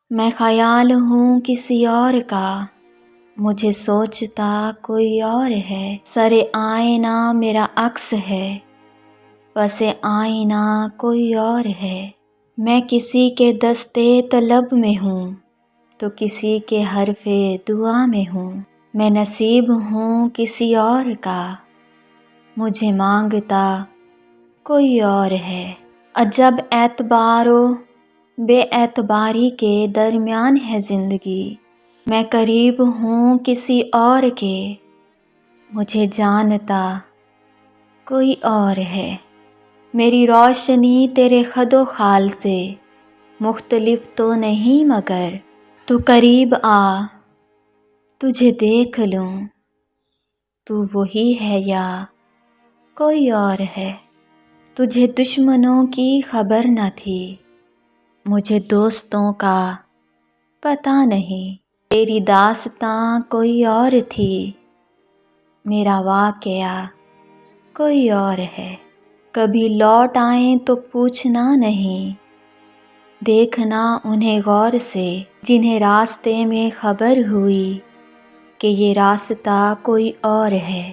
میں خیال ہوں کسی اور کا، مجھے سوچتا کوئی اور ہے۔ سر آئینہ میرا عکس ہے، پس آئینہ کوئی اور ہے۔ میں کسی کے دستے طلب میں ہوں تو کسی کے حرف دعا میں ہوں۔ میں نصیب ہوں کسی اور کا، مجھے مانگتا کوئی اور ہے۔ عجب اعتبار و بے اعتباری کے درمیان ہے زندگی۔ میں قریب ہوں کسی اور کے، مجھے جانتا کوئی اور ہے۔ میری روشنی تیرے خد و خال سے مختلف تو نہیں، مگر تو قریب آ تجھے دیکھ لوں، تو وہی ہے یا کوئی اور ہے۔ تجھے دشمنوں کی خبر نہ تھی، مجھے دوستوں کا پتہ نہیں۔ تیری داستاں کوئی اور تھی، میرا واقعہ کوئی اور ہے۔ کبھی لوٹ آئیں تو پوچھنا نہیں، دیکھنا انہیں غور سے جنہیں راستے میں خبر ہوئی کہ یہ راستہ کوئی اور ہے۔